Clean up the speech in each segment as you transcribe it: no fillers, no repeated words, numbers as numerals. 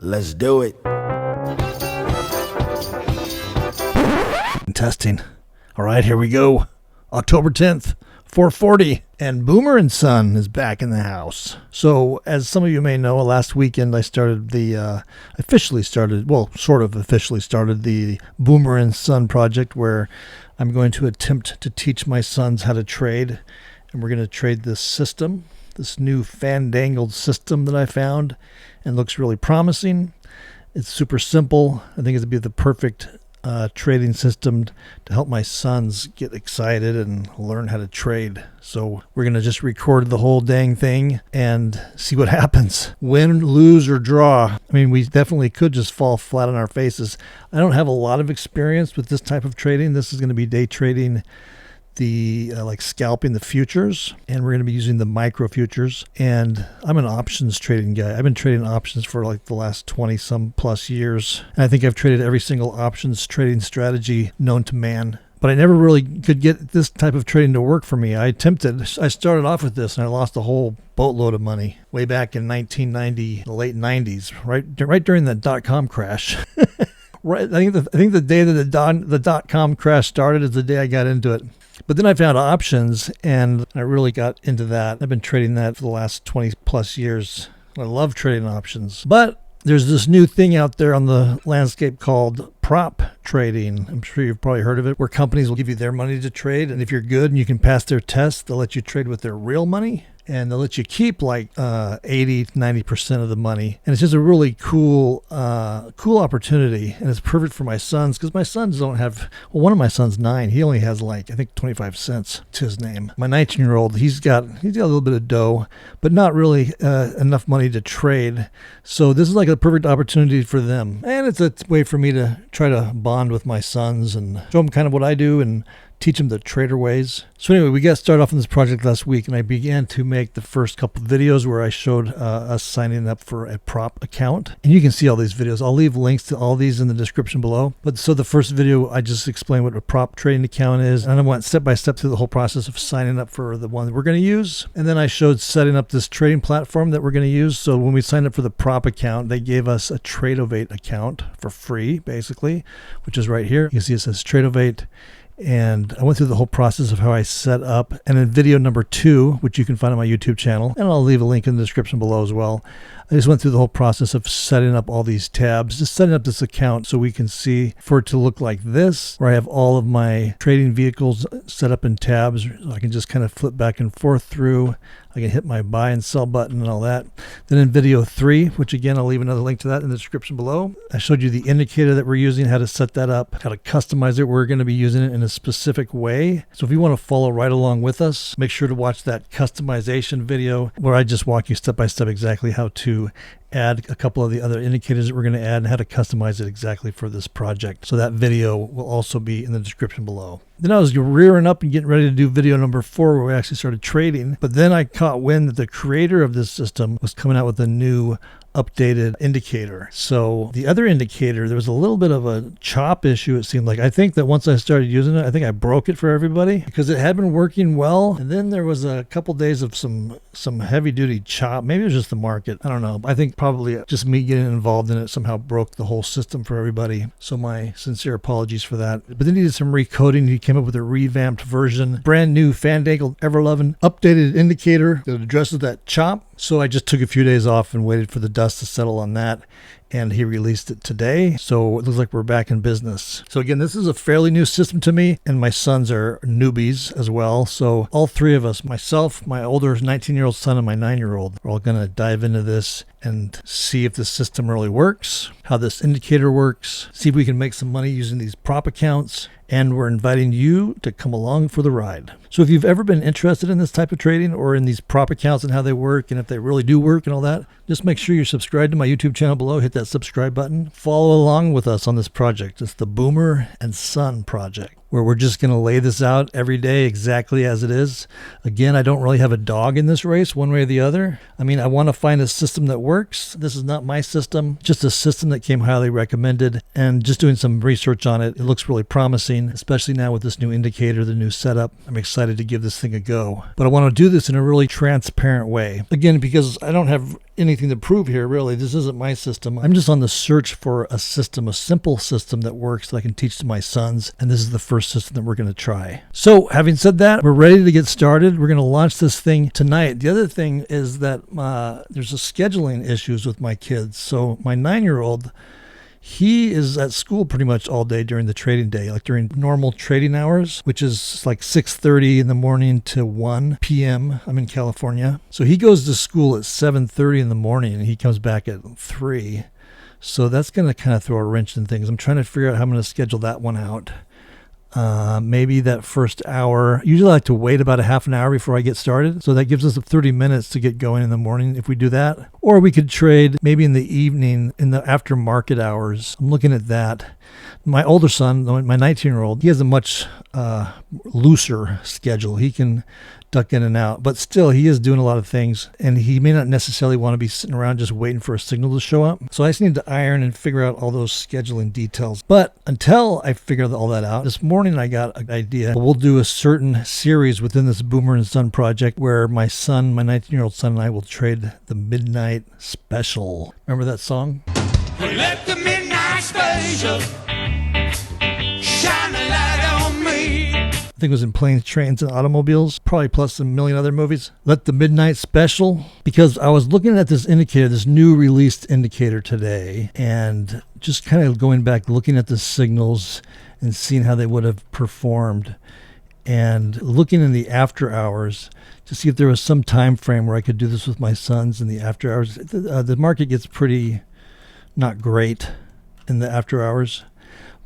Let's do it. Testing. All right, here we go. October 10th, 4:40, and Boomer and Son is back in the house. So, as some of you may know, last weekend I started officially started the Boomer and Son project, where I'm going to attempt to teach my sons how to trade, and we're going to trade this system, this new fandangled system that I found, and looks really promising. It's super simple. I think it'd be the perfect trading system to help my sons get excited and learn how to trade. So we're going to just record the whole dang thing and see what happens. Win, lose, or draw. I mean, we definitely could just fall flat on our faces. I don't have a lot of experience with this type of trading. This is going to be day trading, like scalping the futures, and we're going to be using the micro futures. And I'm an options trading guy. I've been trading options for like the last 20 some plus years, and I think I've traded every single options trading strategy known to man, but I never really could get this type of trading to work for me. I started off with this and I lost a whole boatload of money way back in 1990, the late 90s, right during the dot-com crash. Right, I think the day that the dot-com crash started is the day I got into it. But then I found options, and I really got into that. I've been trading that for the last 20 plus years. I love trading options. But there's this new thing out there on the landscape called prop trading. I'm sure you've probably heard of it, where companies will give you their money to trade, and if you're good and you can pass their test, they'll let you trade with their real money, and they'll let you keep like 80-90% of the money. And it's just a really cool opportunity, and it's perfect for my sons, because my sons don't have, one of my sons, 9, he only has like, I think 25 cents to his name. My 19-year-old, he's got a little bit of dough, but not really enough money to trade. So this is like a perfect opportunity for them, and it's a way for me to try to bond with my sons and show them kind of what I do and teach them the trader ways. So anyway, we got started off on this project last week, and I began to make the first couple of videos where I showed us signing up for a prop account. And you can see all these videos. I'll leave links to all these in the description below. But so the first video, I just explained what a prop trading account is, and I went step by step through the whole process of signing up for the one that we're going to use. And then I showed setting up this trading platform that we're going to use. So when we signed up for the prop account, they gave us a Tradeovate account for free, basically, which is right here. You can see it says Tradeovate. And I went through the whole process of how I set up. And in video number 2, which you can find on my YouTube channel, and I'll leave a link in the description below as well, I just went through the whole process of setting up all these tabs, just setting up this account so we can see, for it to look like this, where I have all of my trading vehicles set up in tabs. I can just kind of flip back and forth through. I can hit my buy and sell button and all that. Then in video 3, which again, I'll leave another link to that in the description below, I showed you the indicator that we're using, how to set that up, how to customize it. We're going to be using it in a specific way. So if you want to follow right along with us, make sure to watch that customization video where I just walk you step by step exactly how to add a couple of the other indicators that we're going to add and how to customize it exactly for this project. So that video will also be in the description below. Then I was rearing up and getting ready to do video number 4, where we actually started trading. But then I caught wind that the creator of this system was coming out with a new updated indicator. So the other indicator, there was a little bit of a chop issue, it seemed like. I think that once I started using it, I think I broke it for everybody, because it had been working well, and then there was a couple days of some heavy duty chop. Maybe it was just the market, I don't know. I think probably just me getting involved in it somehow broke the whole system for everybody. So my sincere apologies for that. But then he did some recoding. He came up with a revamped version, brand new fandangled, ever-loving, updated indicator that addresses that chop. So I just took a few days off and waited for the dust to settle on that, and he released it today. So it looks like we're back in business. So again, this is a fairly new system to me, and my sons are newbies as well. So all 3 of us, myself, my older 19-year-old son, and my 9-year-old, are all going to dive into this and see if the system really works, how this indicator works, see if we can make some money using these prop accounts, and we're inviting you to come along for the ride. So if you've ever been interested in this type of trading, or in these prop accounts and how they work, and if they really do work and all that, just make sure you're subscribed to my YouTube channel below. Hit that subscribe button. Follow along with us on this project. It's the Boomer and Son project. where we're just going to lay this out every day exactly as it is. Again, I don't really have a dog in this race one way or the other. I mean, I want to find a system that works. This is not my system, just a system that came highly recommended, and just doing some research on it, it looks really promising, especially now with this new indicator, the new setup. I'm excited to give this thing a go. But I want to do this in a really transparent way. Again, because I don't have anything to prove here, really. This isn't my system. I'm just on the search for a system, a simple system that works that I can teach to my sons, and this is the first system that we're going to try. So, having said that, we're ready to get started. We're going to launch this thing tonight. The other thing is that there's a scheduling issues with my kids. So, my 9-year-old, he is at school pretty much all day during the trading day, like during normal trading hours, which is like 6:30 in the morning to 1 p.m. I'm in California. So he goes to school at 7:30 in the morning and he comes back at 3. So that's going to kind of throw a wrench in things. I'm trying to figure out how I'm going to schedule that one out. Maybe that first hour. Usually I like to wait about a half an hour before I get started. So that gives us 30 minutes to get going in the morning if we do that. Or we could trade maybe in the evening in the after market hours. I'm looking at that. My older son, my 19-year-old, he has a much looser schedule. He can duck in and out, but still he is doing a lot of things, and he may not necessarily want to be sitting around just waiting for a signal to show up. So I just need to iron and figure out all those scheduling details. But until I figure all that out, this morning I got an idea. We'll do a certain series within this Boomer and Son project where my son, my 19-year-old son, and I will trade the Midnight Special. Remember that song? Let the Midnight Special shine a light on me. I think it was in Planes, Trains, and Automobiles, probably plus a million other movies. Let the Midnight Special, because I was looking at this indicator, this new released indicator today, and just kind of going back, looking at the signals and seeing how they would have performed, and looking in the after hours to see if there was some time frame where I could do this with my sons in the after hours. The market gets pretty not great in the after hours.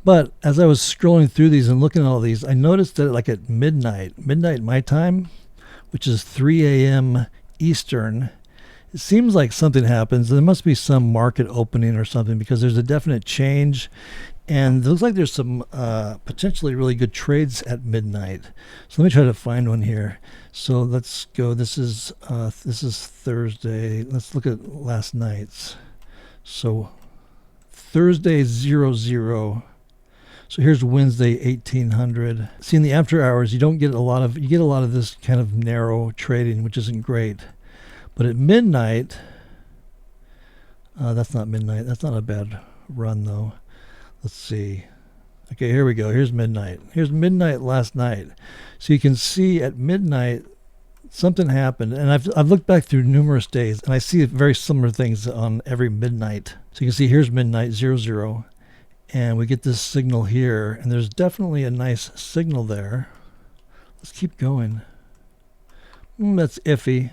But as I was scrolling through these and looking at all these, I noticed that like at midnight my time, which is 3 a.m. Eastern, it seems like something happens. There must be some market opening or something, because there's a definite change. And it looks like there's some potentially really good trades at midnight. So let me try to find one here. So let's go. This is Thursday. Let's look at last night's. So Thursday 00. So here's Wednesday 1800. See, in the after hours, you get a lot of this kind of narrow trading, which isn't great. But at midnight, that's not midnight. That's not a bad run though. Let's see. Okay, here we go. Here's midnight. Here's midnight last night. So you can see at midnight something happened, and I've looked back through numerous days, and I see very similar things on every midnight. So you can see here's midnight 00. And we get this signal here, and there's definitely a nice signal there. Let's keep going. That's iffy.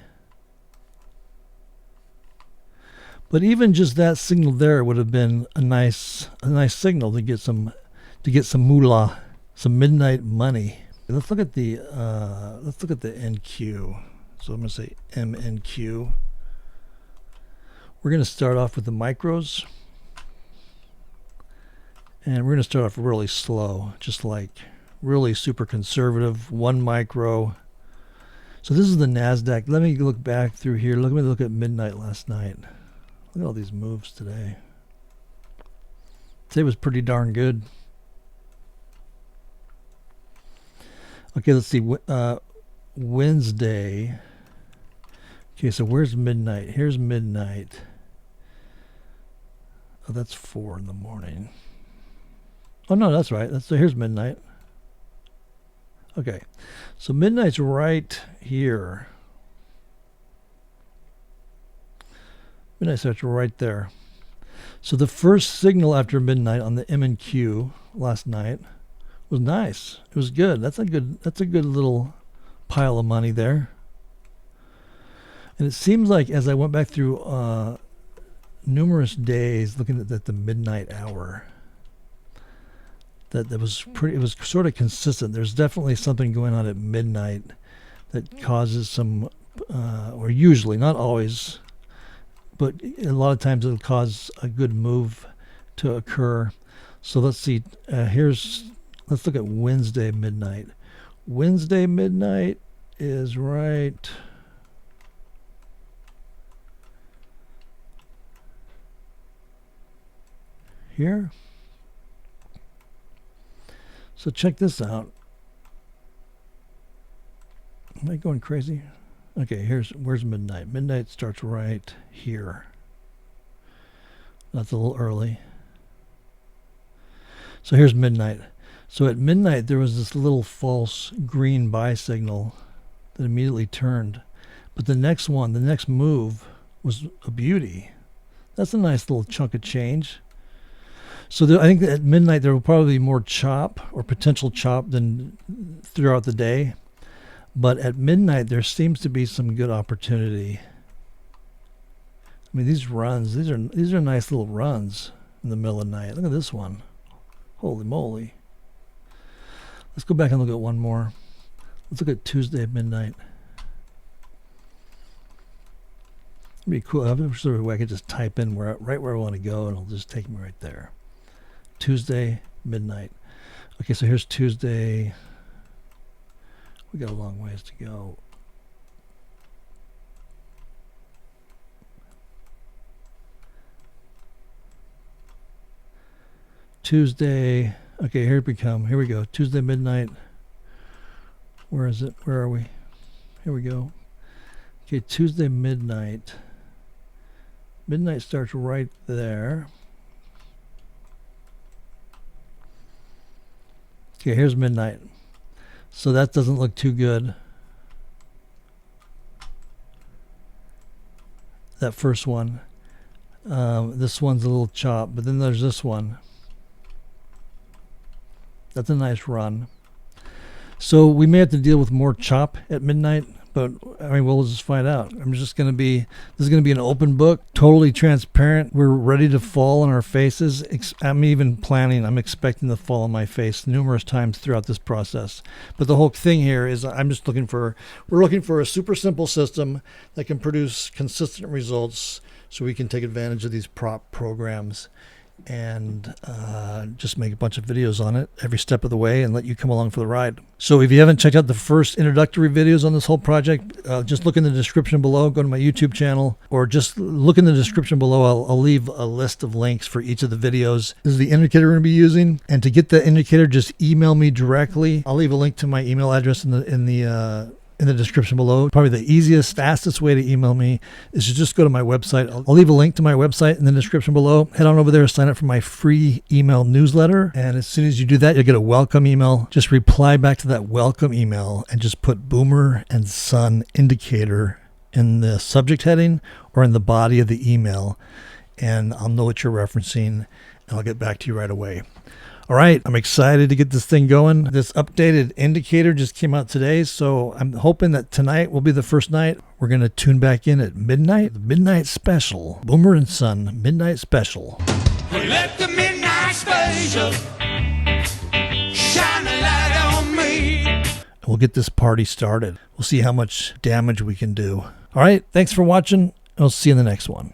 But even just that signal there would have been a nice signal to get some moolah, some midnight money. Let's look at the NQ. So I'm going to say MNQ. We're going to start off with the micros. And we're going to start off really slow, just like really super conservative, 1 micro. So this is the NASDAQ. Let me look back through here. Let me look at midnight last night. Look at all these moves today. Today was pretty darn good. Okay, let's see. Wednesday. Okay, so where's midnight? Here's midnight. Oh, that's 4 in the morning. Oh, no, that's right. So here's midnight. Okay. So midnight's right here. Midnight starts right there. So the first signal after midnight on the MNQ last night was nice. It was good. That's a good little pile of money there. And it seems like as I went back through numerous days looking at the midnight hour, that it was sort of consistent. There's definitely something going on at midnight that causes some, or usually, not always, but a lot of times it'll cause a good move to occur. So let's see. let's look at Wednesday midnight. Wednesday midnight is right here. So check this out. Am I going crazy? Okay, where's midnight? Midnight starts right here. That's a little early. So here's midnight. So at midnight there was this little false green buy signal that immediately turned. But the next one, the next move was a beauty. That's a nice little chunk of change. So I think that at midnight there will probably be more chop or potential chop than throughout the day. But at midnight there seems to be some good opportunity. I mean, these runs, these are nice little runs in the middle of the night. Look at this one. Holy moly. Let's go back and look at one more. Let's look at Tuesday at midnight. It'd be cool. I'm sure I could just type in right where I want to go, and it'll just take me right there. Tuesday midnight. Okay, so here's Tuesday. We got a long ways to go. Tuesday. Okay, here we come. Here we go. Tuesday midnight. Where is it? Where are we? Here we go. Okay, Tuesday midnight. Midnight starts right there. Okay, here's midnight. So that doesn't look too good. That first one. This one's a little chop, but then there's this one. That's a nice run. So we may have to deal with more chop at midnight, but I mean, we'll just find out. This is going to be an open book, totally transparent. We're ready to fall on our faces. I'm expecting to fall on my face numerous times throughout this process. But the whole thing here is we're looking for a super simple system that can produce consistent results so we can take advantage of these prop programs and just make a bunch of videos on it every step of the way and let you come along for the ride. So if you haven't checked out the first introductory videos on this whole project, just look in the description below, go to my YouTube channel, or just look in the description below. I'll leave a list of links for each of the videos. This is the indicator we're going to be using, and to get the indicator, just email me directly. I'll leave a link to my email address in the description below. Probably the easiest, fastest way to email me is to just go to my website. I'll leave a link to my website in the description below. Head on over there, sign up for my free email newsletter. And as soon as you do that, you'll get a welcome email. Just reply back to that welcome email and just put Boomer and Son indicator in the subject heading or in the body of the email. And I'll know what you're referencing, and I'll get back to you right away. All right, I'm excited to get this thing going. This updated indicator just came out today, so I'm hoping that tonight will be the first night. We're going to tune back in at midnight, the midnight special. Boomer and Son midnight special. We let the midnight special shine a light on me. And we'll get this party started. We'll see how much damage we can do. All right, thanks for watching. I'll see you in the next one.